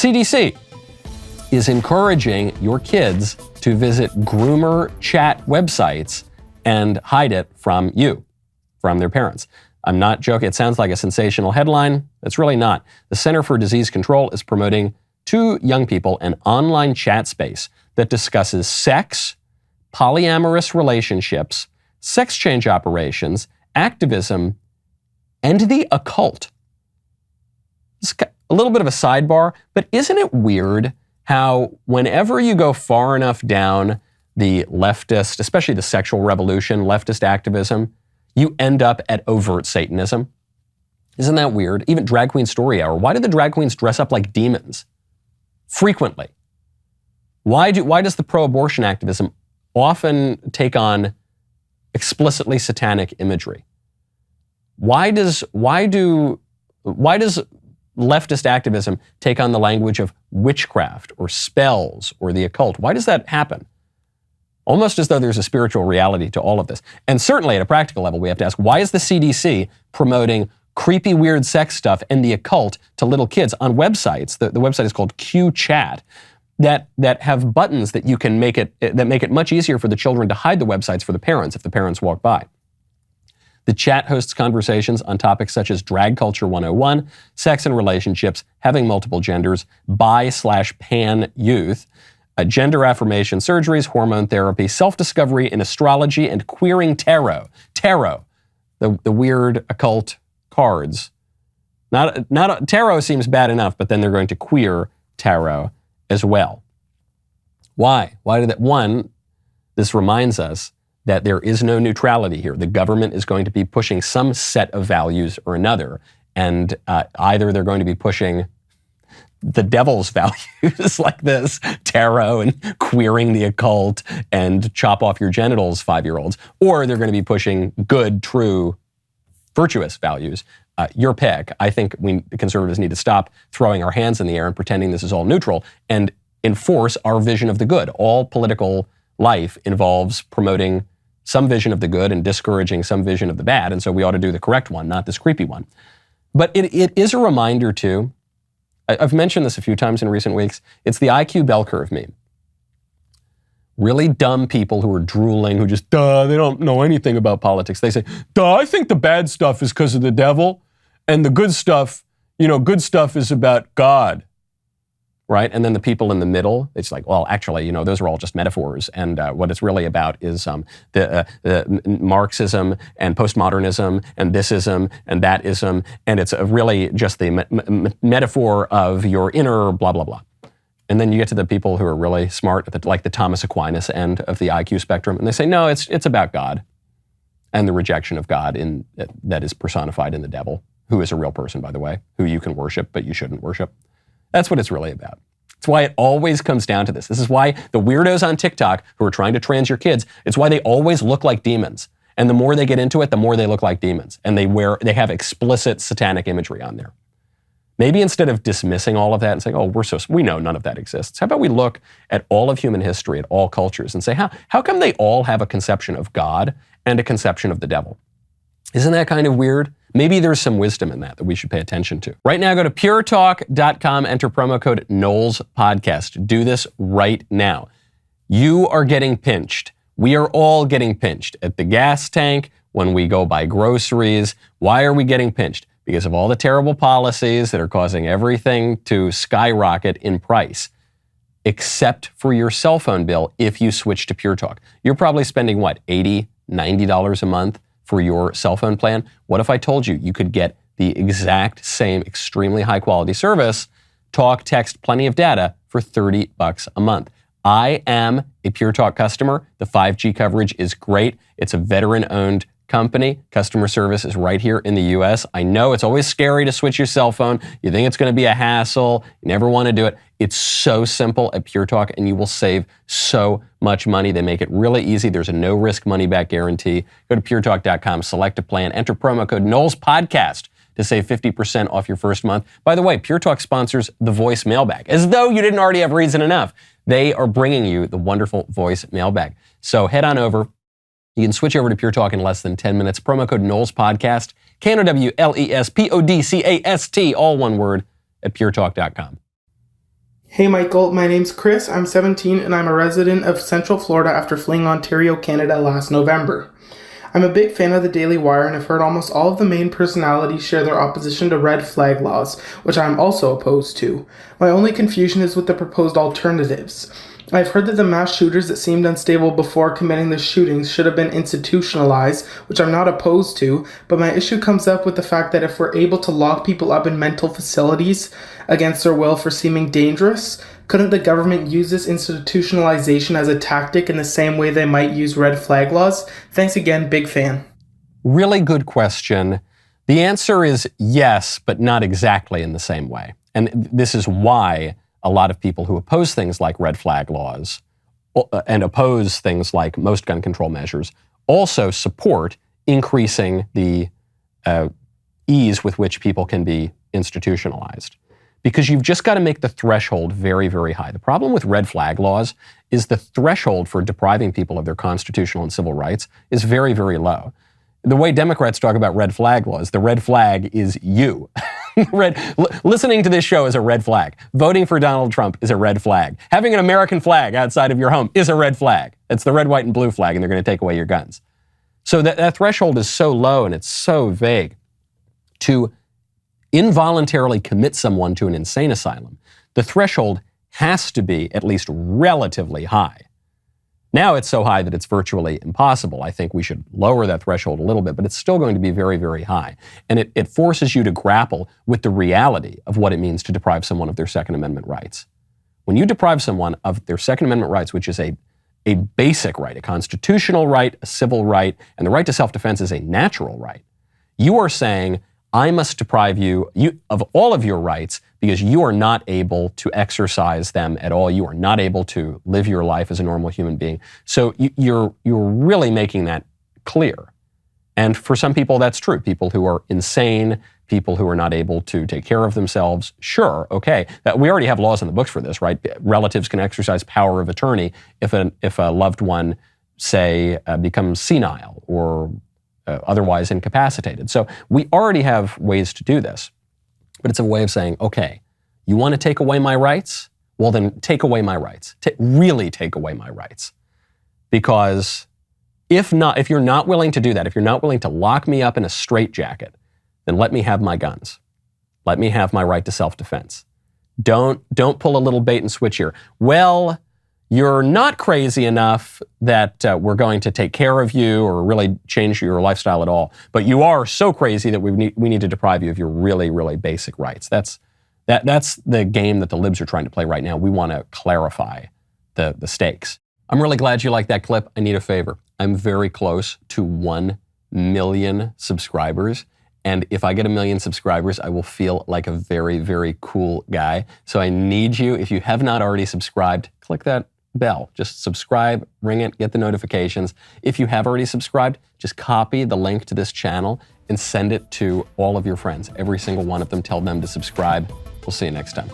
CDC is encouraging your kids to visit groomer chat websites and hide it from you, from their parents. I'm not joking. It sounds like a sensational headline. It's really not. The Center for Disease Control is promoting to young people an online chat space that discusses sex, polyamorous relationships, sex change operations, activism, and the occult. It's a little bit of a sidebar, but isn't it weird how whenever you go far enough down the leftist, especially the sexual revolution, leftist activism, you end up at overt Satanism? Isn't that weird? Even Drag Queen Story Hour. Why do the drag queens dress up like demons? Frequently. Why does the pro-abortion activism often take on explicitly satanic imagery? Why does leftist activism take on the language of witchcraft or spells or the occult? Why does that happen? Almost as though there's a spiritual reality to all of this. And certainly at a practical level, we have to ask, why is the CDC promoting creepy, weird sex stuff and the occult to little kids on websites? The website is called QChat, that have buttons that you can make it much easier for the children to hide the websites for the parents if the parents walk by. The chat hosts conversations on topics such as drag culture 101, sex and relationships, having multiple genders, bi/pan youth, gender affirmation surgeries, hormone therapy, self-discovery in astrology, and queering tarot. Tarot, the weird occult cards. Tarot seems bad enough, but then they're going to queer tarot as well. Why? Why did that? One, this reminds us that there is no neutrality here. The government is going to be pushing some set of values or another, and either they're going to be pushing the devil's values like this, tarot and queering the occult and chop off your genitals, 5-year-olds, or they're going to be pushing good, true, virtuous values. Your pick. I think the conservatives need to stop throwing our hands in the air and pretending this is all neutral and enforce our vision of the good. All political life involves promoting some vision of the good and discouraging some vision of the bad, and so we ought to do the correct one, not this creepy one. But it is a reminder too, I've mentioned this a few times in recent weeks, it's the IQ bell curve meme. Really dumb people who are drooling, who just, they don't know anything about politics. They say, I think the bad stuff is because of the devil, and the good stuff, good stuff is about God. Right? And then the people in the middle, it's like, well, actually, those are all just metaphors. And what it's really about is the Marxism and postmodernism and thisism and that-ism. And it's really just the metaphor of your inner blah, blah, blah. And then you get to the people who are really smart, like the Thomas Aquinas end of the IQ spectrum. And they say, no, it's about God and the rejection of God that is personified in the devil, who is a real person, by the way, who you can worship, but you shouldn't worship. That's what it's really about. It's why it always comes down to this. This is why the weirdos on TikTok who are trying to trans your kids, it's why they always look like demons. And the more they get into it, the more they look like demons. And they have explicit satanic imagery on there. Maybe instead of dismissing all of that and saying, we know none of that exists. How about we look at all of human history, at all cultures, and say, how come they all have a conception of God and a conception of the devil? Isn't that kind of weird? Maybe there's some wisdom in that we should pay attention to. Right now, go to puretalk.com, enter promo code Knowles Podcast. Do this right now. You are getting pinched. We are all getting pinched at the gas tank, when we go buy groceries. Why are we getting pinched? Because of all the terrible policies that are causing everything to skyrocket in price, except for your cell phone bill if you switch to Pure Talk. You're probably spending, $80, $90 a month for your cell phone plan. What if I told you you could get the exact same extremely high quality service, talk, text, plenty of data for $30 a month? I am a Pure Talk customer. The 5G coverage is great. It's a veteran-owned company. Customer service is right here in the US. I know it's always scary to switch your cell phone. You think it's going to be a hassle. You never want to do it. It's so simple at Pure Talk, and you will save so much money. They make it really easy. There's a no-risk money-back guarantee. Go to puretalk.com, select a plan, enter promo code Knowles Podcast to save 50% off your first month. By the way, Pure Talk sponsors the Voice Mailbag. As though you didn't already have reason enough. They are bringing you the wonderful Voice Mailbag. So head on over. You can switch over to Pure Talk in less than 10 minutes. Promo code Knowles Podcast, KNOWLES PODCAST, all one word, at puretalk.com. Hey Michael, my name's Chris, I'm 17 and I'm a resident of Central Florida after fleeing Ontario, Canada last November. I'm a big fan of the Daily Wire and have heard almost all of the main personalities share their opposition to red flag laws, which I'm also opposed to. My only confusion is with the proposed alternatives. I've heard that the mass shooters that seemed unstable before committing the shootings should have been institutionalized, which I'm not opposed to, but my issue comes up with the fact that if we're able to lock people up in mental facilities against their will for seeming dangerous, couldn't the government use this institutionalization as a tactic in the same way they might use red flag laws? Thanks again, big fan. Really good question. The answer is yes, but not exactly in the same way. And this is why a lot of people who oppose things like red flag laws and oppose things like most gun control measures also support increasing the ease with which people can be institutionalized. Because you've just got to make the threshold very, very high. The problem with red flag laws is the threshold for depriving people of their constitutional and civil rights is very, very low. The way Democrats talk about red flag laws, the red flag is you. Listening to this show is a red flag. Voting for Donald Trump is a red flag. Having an American flag outside of your home is a red flag. It's the red, white, and blue flag, and they're going to take away your guns. So that threshold is so low and it's so vague. To involuntarily commit someone to an insane asylum, the threshold has to be at least relatively high. Now it's so high that it's virtually impossible. I think we should lower that threshold a little bit, but it's still going to be very, very high. And it forces you to grapple with the reality of what it means to deprive someone of their Second Amendment rights. When you deprive someone of their Second Amendment rights, which is a basic right, a constitutional right, a civil right, and the right to self-defense is a natural right, you are saying, I must deprive you of all of your rights because you are not able to exercise them at all. You are not able to live your life as a normal human being. So you're really making that clear. And for some people, that's true. People who are insane, people who are not able to take care of themselves, sure, okay. We already have laws in the books for this, right? Relatives can exercise power of attorney if a loved one, say, becomes senile or otherwise incapacitated. So we already have ways to do this, but it's a way of saying, okay, you want to take away my rights? Well, then take away my rights. Really take away my rights. Because if you're not willing to do that, if you're not willing to lock me up in a straitjacket, then let me have my guns. Let me have my right to self-defense. Don't pull a little bait and switch here. Well, you're not crazy enough that we're going to take care of you or really change your lifestyle at all. But you are so crazy that we need to deprive you of your really, really basic rights. That's the game that the libs are trying to play right now. We want to clarify the stakes. I'm really glad you liked that clip. I need a favor. I'm very close to 1 million subscribers. And if I get 1 million subscribers, I will feel like a very, very cool guy. So I need you, if you have not already subscribed, click that bell. Just subscribe, ring it, get the notifications. If you have already subscribed, just copy the link to this channel and send it to all of your friends. Every single one of them, tell them to subscribe. We'll see you next time.